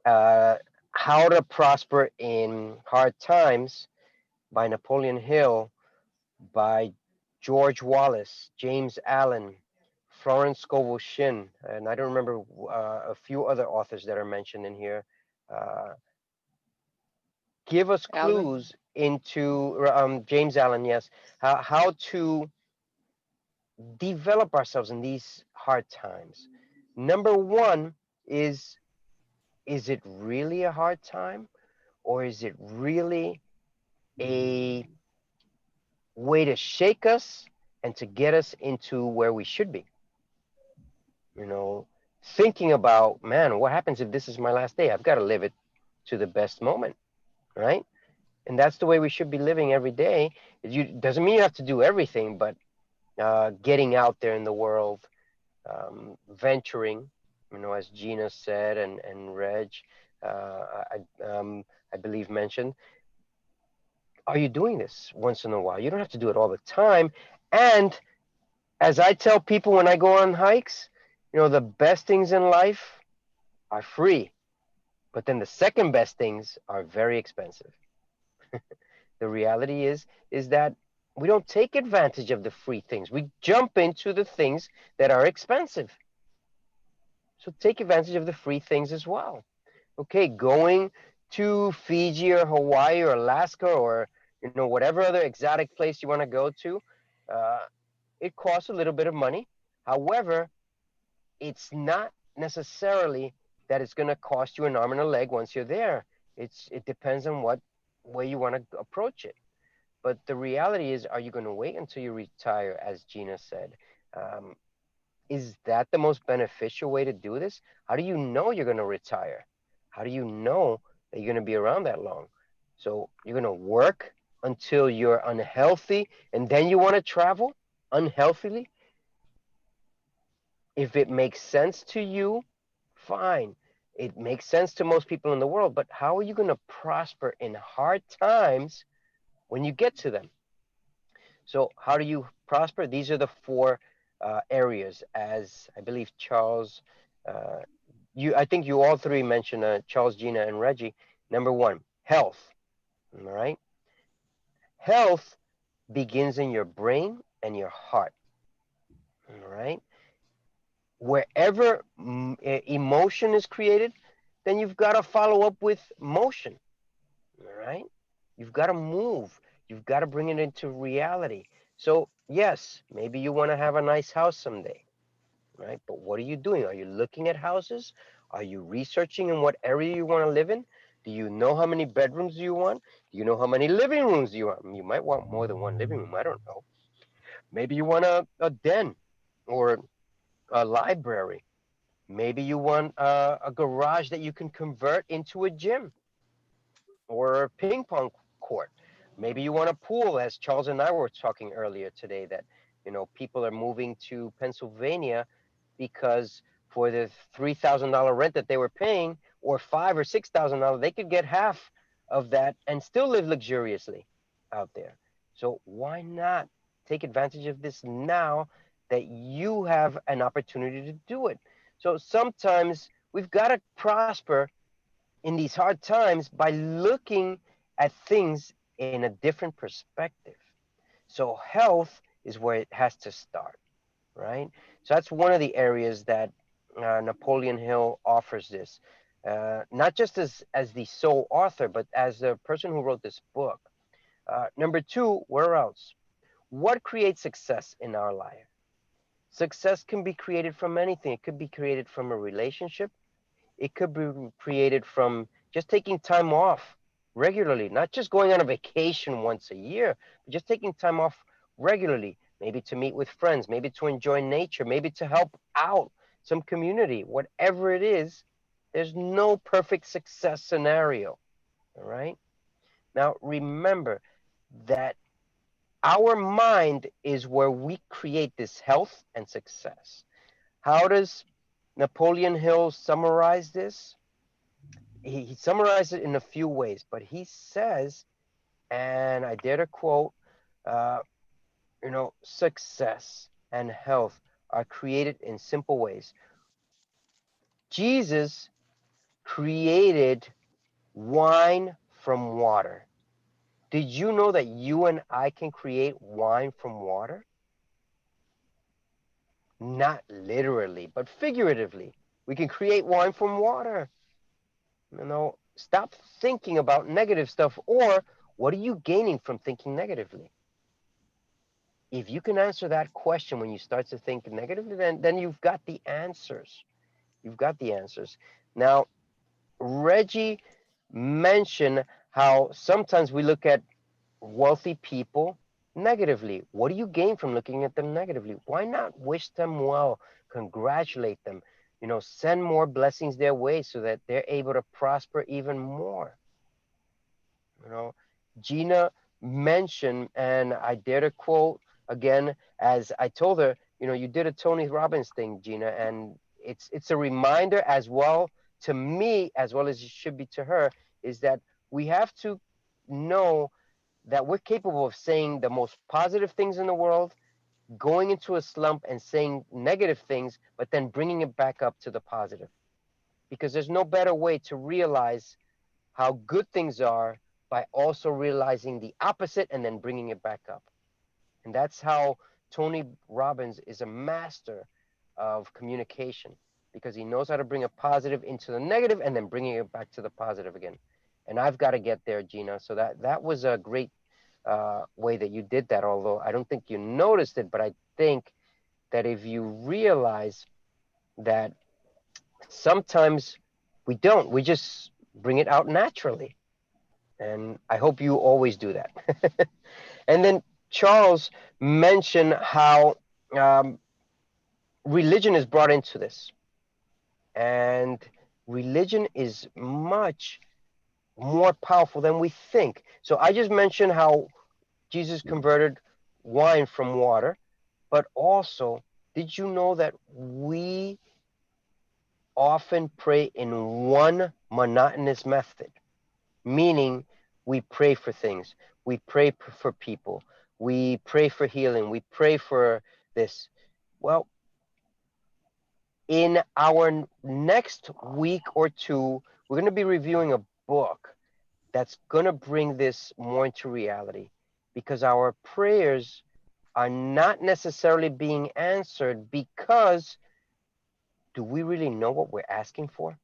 uh, How to Prosper in Hard Times by Napoleon Hill, by George Wallace, James Allen, Florence Scovel Shinn, and I don't remember a few other authors that are mentioned in here. Uh, Give us Alan. clues into James Allen, yes, how to develop ourselves in these hard times. Number one is is it really a hard time, or is it really a way to shake us and to get us into where we should be? You know, thinking about, man, what happens if this is my last day? I've got to live it to the best moment, right? And that's the way we should be living every day. You doesn't mean you have to do everything, but getting out there in the world, venturing, as Gina said, and Reg, I believe mentioned. Are you doing this once in a while? You don't have to do it all the time. And as I tell people when I go on hikes, the best things in life are free, but then the second best things are very expensive. The reality is that we don't take advantage of the free things. We jump into the things that are expensive. So take advantage of the free things as well. Okay, going to Fiji or Hawaii or Alaska or whatever other exotic place you want to go to, uh, it costs a little bit of money. However, it's not necessarily that it's going to cost you an arm and a leg once you're there. It depends on what way you want to approach it. But the reality is, are you going to wait until you retire, as Gina said? Um, is that the most beneficial way to do this? How do you know you're going to retire? How do you know that you're going to be around that long? So you're going to work until you're unhealthy and then you want to travel unhealthily? If it makes sense to you, fine. It makes sense to most people in the world, but how are you going to prosper in hard times when you get to them? So, how do you prosper? These are the four areas, as I believe Charles, uh, I think you all three mentioned Charles, Gina, and Reggie. Number one, health. All right, health begins in your brain and your heart. All right, wherever emotion is created, then you've got to follow up with motion. All right, you've got to move. You've got to bring it into reality. So, yes, maybe you want to have a nice house someday, right? But what are you doing? Are you looking at houses? Are you researching in what area you want to live in? Do you know how many bedrooms you want? Do you know how many living rooms you want? You might want more than one living room. I don't know. Maybe you want a den or a library. Maybe you want a garage that you can convert into a gym or a ping pong court. Maybe you want a pool, as Charles and I were talking earlier today, that people are moving to Pennsylvania because for the $3,000 rent that they were paying, or $5,000 or $6,000, they could get half of that and still live luxuriously out there. So why not take advantage of this now that you have an opportunity to do it? So sometimes we've got to prosper in these hard times by looking at things in a different perspective. So health is where it has to start, right? So that's one of the areas that Napoleon Hill offers this, not just as the sole author, but as the person who wrote this book. Number two, where else? What creates success in our life? Success can be created from anything. It could be created from a relationship. It could be created from just taking time off regularly, not just going on a vacation once a year, but just taking time off regularly, maybe to meet with friends, maybe to enjoy nature, maybe to help out some community, whatever it is. There's no perfect success scenario. All right. Now, remember that our mind is where we create this health and success. How does Napoleon Hill summarize this? He summarized it in a few ways, but he says, and I dare to quote, uh, success and health are created in simple ways. Jesus created wine from water. Did you know that you and I can create wine from water? Not literally, but figuratively. We can create wine from water. Stop thinking about negative stuff, or what are you gaining from thinking negatively? If you can answer that question when you start to think negatively, then you've got the answers. You've got the answers. Now, Reggie mentioned how sometimes we look at wealthy people negatively. What do you gain from looking at them negatively? Why not wish them well, congratulate them, send more blessings their way so that they're able to prosper even more? You know, Gina mentioned, and I dare to quote again, as I told her, you did a Tony Robbins thing, Gina, and it's a reminder as well to me, as well as it should be to her, is that we have to know that we're capable of saying the most positive things in the world, going into a slump and saying negative things, but then bringing it back up to the positive. Because there's no better way to realize how good things are by also realizing the opposite and then bringing it back up. And that's how Tony Robbins is a master of communication, because he knows how to bring a positive into the negative and then bringing it back to the positive again. And I've got to get there, Gina. So that was a great way that you did that, although I don't think you noticed it, but I think that if you realize that sometimes we don't, we just bring it out naturally. And I hope you always do that. And then Charles mentioned how religion is brought into this. And religion is much more powerful than we think. So I just mentioned how Jesus converted wine from water, but also, did you know that we often pray in one monotonous method? Meaning, we pray for things, we pray for people, we pray for healing, we pray for this. Well, in our next week or two, we're going to be reviewing a book that's going to bring this more into reality, because our prayers are not necessarily being answered because do we really know what we're asking for?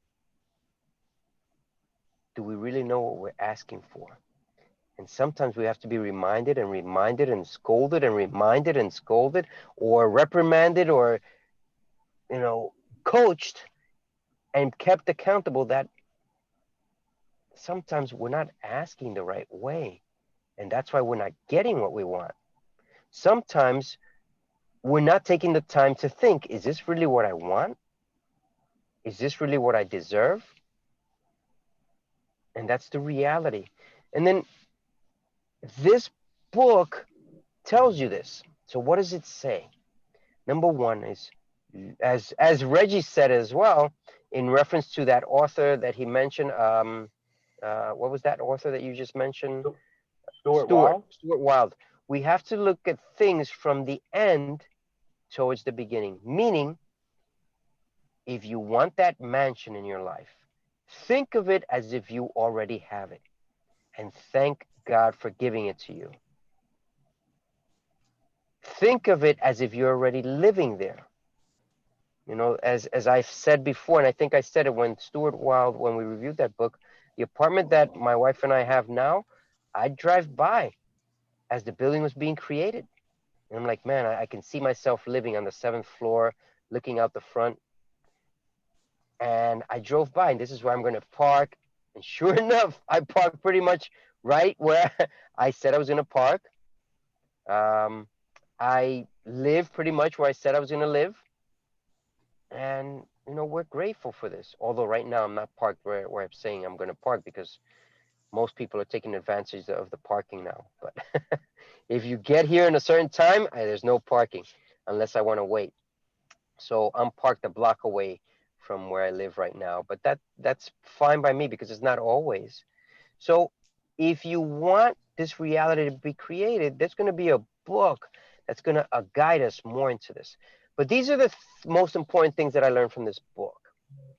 Do we really know what we're asking for? And sometimes we have to be reminded and reminded and scolded and reminded and scolded, or reprimanded, or, coached and kept accountable that sometimes we're not asking the right way. And that's why we're not getting what we want. Sometimes we're not taking the time to think, is this really what I want? Is this really what I deserve? And that's the reality. And then this book tells you this. So what does it say? Number one is, as Reggie said as well, in reference to that author that he mentioned, what was that author that you just mentioned? Stuart Wilde. We have to look at things from the end towards the beginning. Meaning, if you want that mansion in your life, think of it as if you already have it, and thank God for giving it to you. Think of it as if you're already living there. As I've said before, and I think I said it when Stuart Wilde, when we reviewed that book, the apartment that my wife and I have now, I drive by as the building was being created. And I'm like, man, I can see myself living on the 7th floor, looking out the front. And I drove by, and this is where I'm going to park. And sure enough, I parked pretty much right where I said I was going to park. I live pretty much where I said I was going to live. And, we're grateful for this. Although right now I'm not parked where I'm saying I'm going to park, because most people are taking advantage of the parking now. But if you get here in a certain time, there's no parking unless I want to wait. So I'm parked a block away from where I live right now. But that's fine by me, because it's not always. So if you want this reality to be created, there's going to be a book that's going to guide us more into this. But these are the most important things that I learned from this book,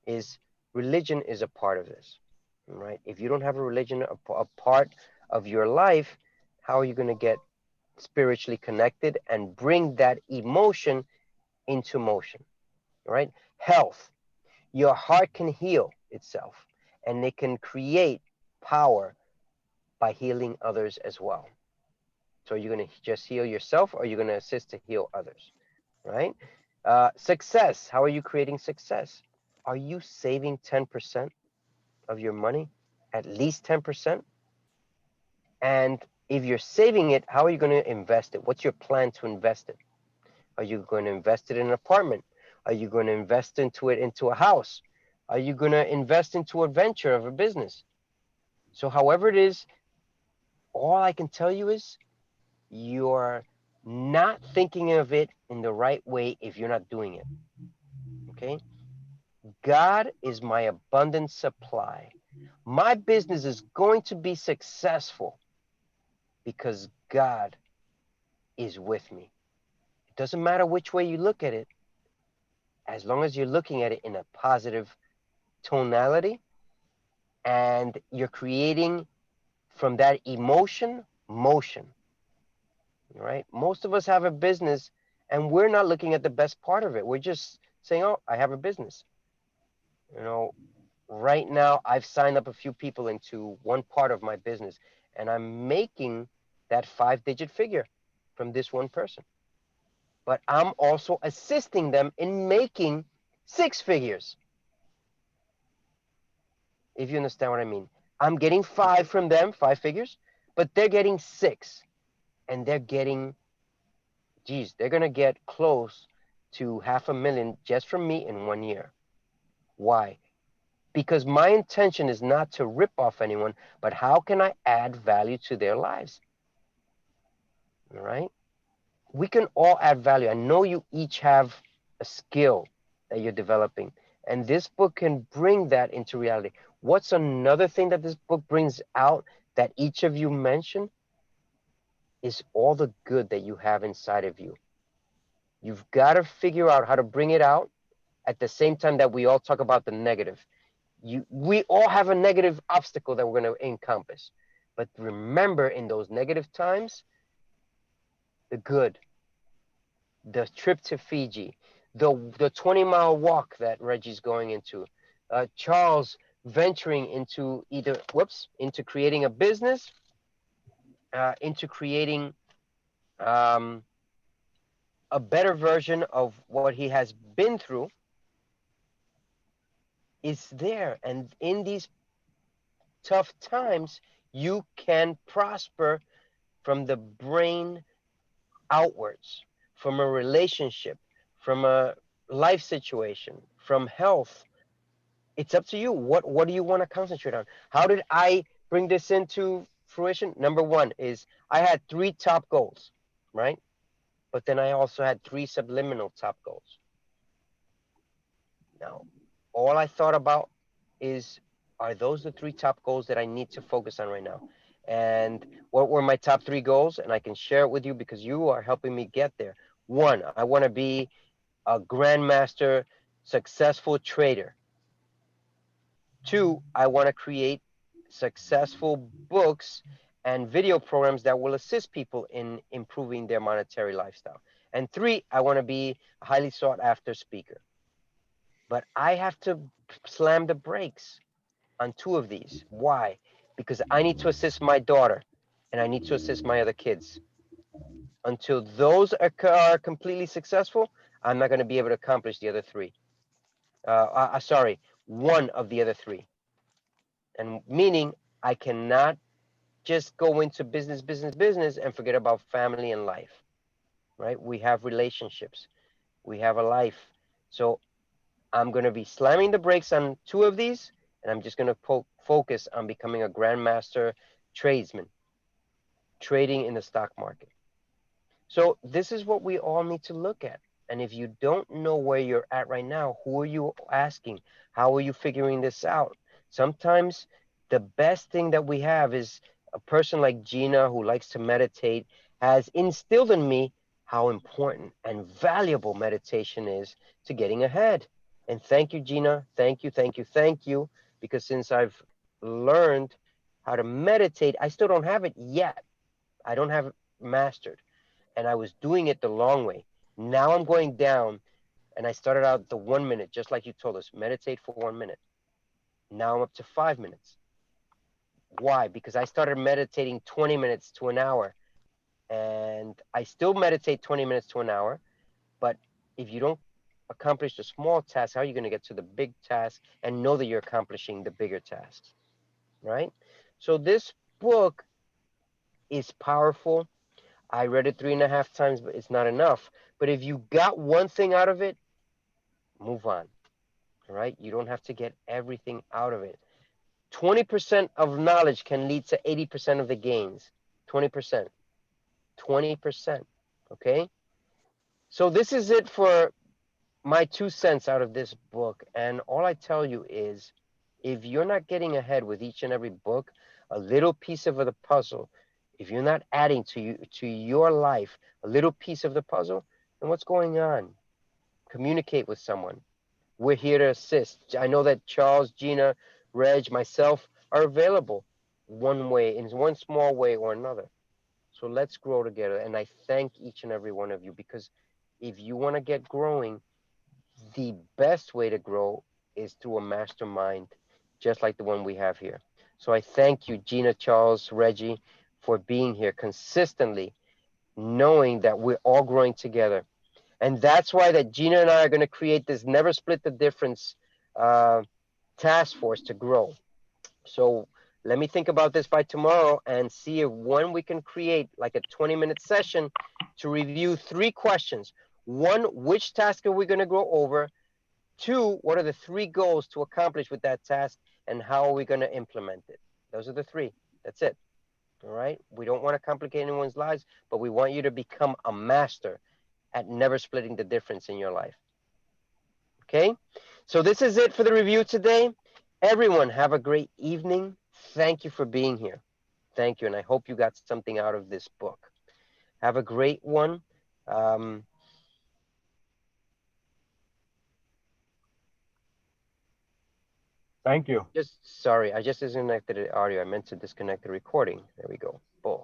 is Religion is a part of this, right? If you don't have a religion, a part of your life, how are you going to get spiritually connected and bring that emotion into motion, right? Health. Your heart can heal itself, and it can create power by healing others as well. So you're going to just heal yourself, or you're going to assist to heal others, right? Success. How are you creating success? Are you saving 10% of your money? At least 10%? And if you're saving it, how are you going to invest it? What's your plan to invest it? Are you going to invest it in an apartment? Are you going to invest into a house? Are you going to invest into a venture of a business? So however it is, all I can tell you is you're not thinking of it in the right way if you're not doing it. Okay? God is my abundant supply. My business is going to be successful because God is with me. It doesn't matter which way you look at it, as long as you're looking at it in a positive tonality and you're creating from that emotion, motion. Right? Most of us have a business and we're not looking at the best part of it. We're just saying, oh, I have a business. You know, right now I've signed up a few people into one part of my business and I'm making that 5-digit figure from this one person. But I'm also assisting them in making 6 figures. If you understand what I mean. I'm getting 5 from them, 5 figures, but they're getting 6 and they're getting, geez, they're going to get close to 500,000 just from me in 1 year. Why? Because my intention is not to rip off anyone, but how can I add value to their lives? All right? We can all add value. I know you each have a skill that you're developing, and this book can bring that into reality. What's another thing that this book brings out that each of you mentioned is all the good that you have inside of you. You've got to figure out how to bring it out at the same time that we all talk about the negative. We all have a negative obstacle that we're going to encompass. But remember, in those negative times, the good, the trip to Fiji, the 20-mile walk that Reggie's going into, Charles venturing into into creating a business, into creating a better version of what he has been through is there. And in these tough times, you can prosper from the brain outwards, from a relationship, from a life situation, from health. It's up to you. What do you want to concentrate on? How did I bring this into fruition? Number one is I had 3 top goals, right? But then I also had 3 subliminal top goals. Now, all I thought about is, are those the 3 top goals that I need to focus on right now? And what were my top 3 goals? And I can share it with you because you are helping me get there. 1, I want to be a grandmaster, successful trader. 2, I want to create successful books and video programs that will assist people in improving their monetary lifestyle. And 3, I want to be a highly sought after speaker. But I have to slam the brakes on 2 of these. Why? Because I need to assist my daughter and I need to assist my other kids. Until those are completely successful, I'm not going to be able to accomplish the other 3. Sorry, 1 of the other 3. And meaning I cannot just go into business and forget about family and life, right? We have relationships. We have a life. So I'm going to be slamming the brakes on 2 of these, and I'm just going to focus on becoming a grandmaster tradesman, trading in the stock market. So this is what we all need to look at. And if you don't know where you're at right now, who are you asking? How are you figuring this out? Sometimes the best thing that we have is a person like Gina, who likes to meditate, has instilled in me how important and valuable meditation is to getting ahead. And thank you, Gina. Thank you, thank you, thank you. Because since I've learned how to meditate, I still don't have it yet. I don't have it mastered. And I was doing it the long way. Now I'm going down, and I started out the 1 minute, just like you told us, meditate for 1 minute. Now I'm up to 5 minutes. Why? Because I started meditating 20 minutes to an hour, and I still meditate 20 minutes to an hour. But if you don't accomplish the small tasks, how are you going to get to the big task and know that you're accomplishing the bigger tasks, right? So this book is powerful. I read it 3.5 times, but it's not enough. But if you got one thing out of it, move on. All right. You don't have to get everything out of it. 20% of knowledge can lead to 80% of the gains. 20%. 20%. Okay. So this is it for my 2 cents out of this book. And all I tell you is if you're not getting ahead with each and every book, a little piece of the puzzle, if you're not adding to your life a little piece of the puzzle, then what's going on? Communicate with someone. We're here to assist. I know that Charles, Gina, Reg, myself are available one way, in one small way or another. So let's grow together. And I thank each and every one of you because if you want to get growing, the best way to grow is through a mastermind, just like the one we have here. So I thank you, Gina, Charles, Reggie, for being here consistently, knowing that we're all growing together. And that's why that Gina and I are going to create this never split the difference uh, task force to grow. So let me think about this by tomorrow and see if when we can create like a 20-minute session to review 3 questions. One, which task are we going to go over? 2, what are the 3 goals to accomplish with that task, and how are we going to implement it? Those are the 3. That's it. All right. We don't want to complicate anyone's lives, but we want you to become a master at never splitting the difference in your life. Okay. So this is it for the review today. Everyone, have a great evening. Thank you for being here. Thank you. And I hope you got something out of this book. Have a great one. Um, Thank you. Sorry, I just disconnected the audio. I meant to disconnect the recording. There we go. Boom.